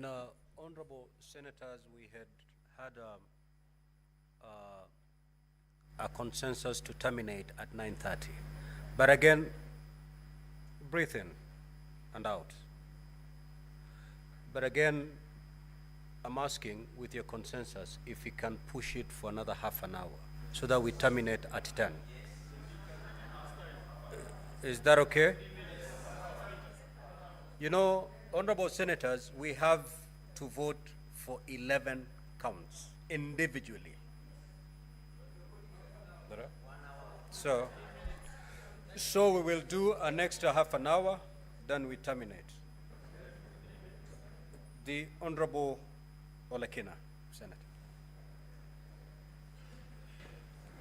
Honorable Senators, we had a consensus to terminate at 9:30. But again, breathe in and out. But again, I'm asking with your consensus if we can push it for another half an hour so that we terminate at 10. Is that okay? You know, Honorable Senators, we have to vote for 11 counts individually. So we will do an extra half an hour, then we terminate. The Honorable Kina, Senator.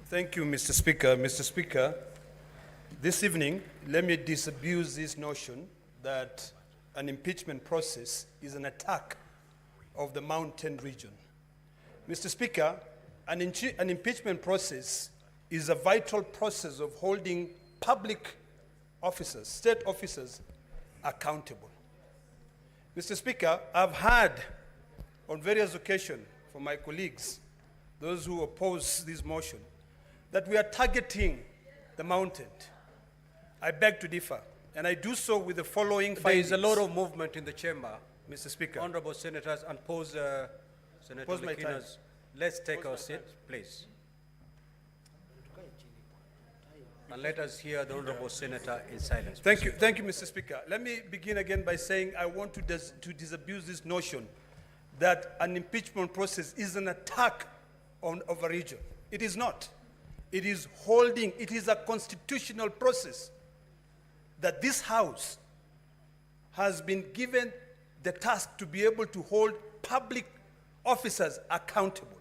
Thank you, Mr. Speaker. Mr. Speaker, this evening, let me disabuse this notion that an impeachment process is an attack of the mountain region. Mr. Speaker, an impeachment process is a vital process of holding public officers, state officers, accountable. Mr. Speaker, I've heard on various occasions from my colleagues, those who oppose this motion, that we are targeting the mountain. I beg to differ, and I do so with the following findings. There is a lot of movement in the chamber, Mr. Speaker. Honorable Senators, and Senator Kina's. Let's take our seat, please. And let us hear the Honorable Senator in silence. Thank you, Mr. Speaker. Let me begin again by saying I want to disabuse this notion that an impeachment process is an attack of a region. It is not. It is a constitutional process that this House has been given the task to be able to hold public officers accountable.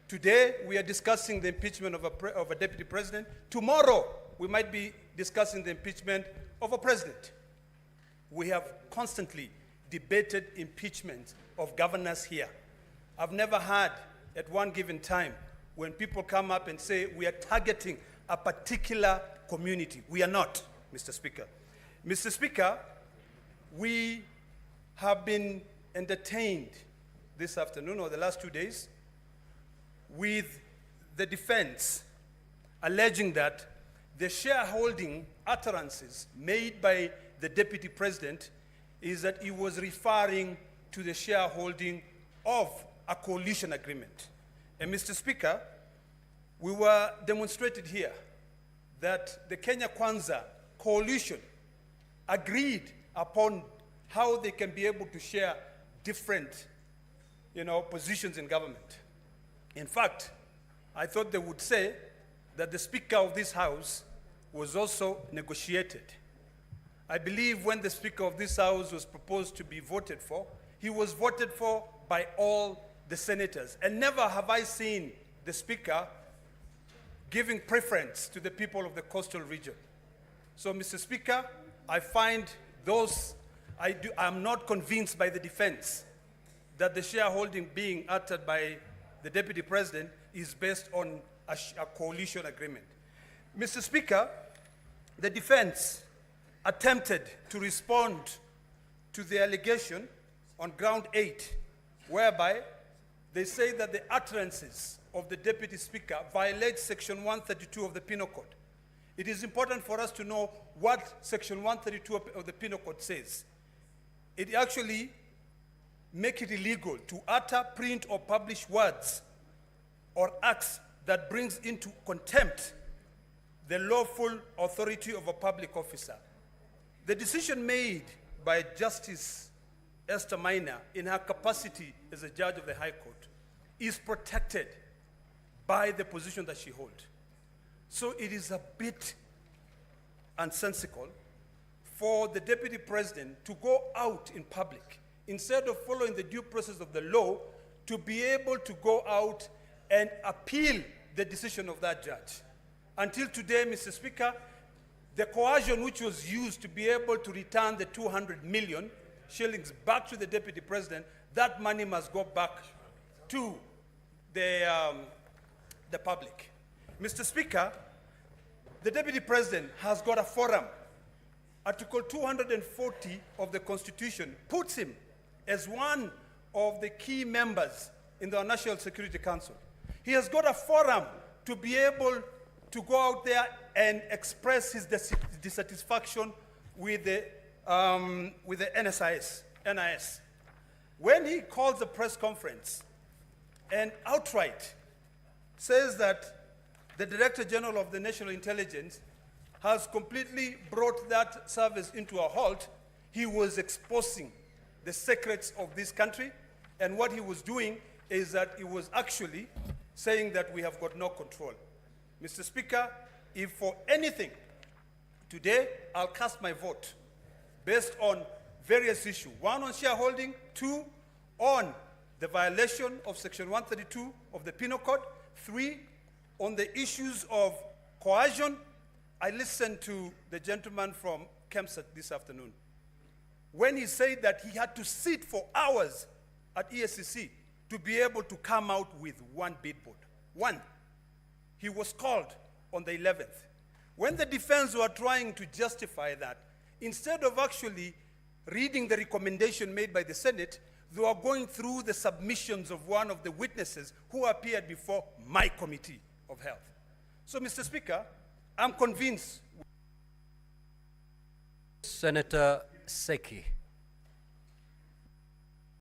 Today, we are discussing the impeachment of a deputy president. Tomorrow, we might be discussing the impeachment of a president. We have constantly debated impeachment of governors here. I've never had, at one given time, when people come up and say we are targeting a particular community. We are not, Mr. Speaker. Mr. Speaker, we have been entertained this afternoon or the last 2 days with the defense alleging that the shareholding utterances made by the deputy president is that he was referring to the shareholding of a coalition agreement. And Mr. Speaker, we were demonstrated here that the Kenya Kwanza coalition agreed upon how they can be able to share different, positions in government. In fact, I thought they would say that the Speaker of this House was also negotiated. I believe when the Speaker of this House was proposed to be voted for, he was voted for by all the senators. And never have I seen the Speaker giving preference to the people of the coastal region. So, Mr. Speaker, I find I'm not convinced by the defense that the shareholding being uttered by the Deputy President is based on a coalition agreement. Mr. Speaker, the defense attempted to respond to the allegation on ground 8, whereby they say that the utterances of the Deputy Speaker violate Section 132 of the Penal Code. It is important for us to know what Section 132 of the Penal Code says. It actually makes it illegal to utter, print, or publish words or acts that brings into contempt the lawful authority of a public officer. The decision made by Justice Esther Maina in her capacity as a judge of the High Court is protected by the position that she holds. So it is a bit nonsensical for the Deputy President to go out in public, instead of following the due process of the law, to be able to go out and appeal the decision of that judge. Until today, Mr. Speaker, the coercion which was used to be able to return the 200 million shillings back to the Deputy President, that money must go back to the public. Mr. Speaker, the Deputy President has got a forum. Article 240 of the Constitution puts him as one of the key members in the National Security Council. He has got a forum to be able to go out there and express his dissatisfaction with the NIS. When he calls a press conference and outright says that the Director General of the National Intelligence has completely brought that service into a halt, he was exposing the secrets of this country, and what he was doing is that he was actually saying that we have got no control. Mr. Speaker, if for anything, today I'll cast my vote based on various issues. One, on shareholding. Two, on the violation of Section 132 of the Penal Code. Three, on the issues of coercion. I listened to the gentleman from Kempsett this afternoon when he said that he had to sit for hours at ESCC to be able to come out with one billboard. One. He was called on the 11th. When the defense were trying to justify that, instead of actually reading the recommendation made by the Senate, they were going through the submissions of one of the witnesses who appeared before my Committee of Health. So, Mr. Speaker, I'm convinced. Senator Seki.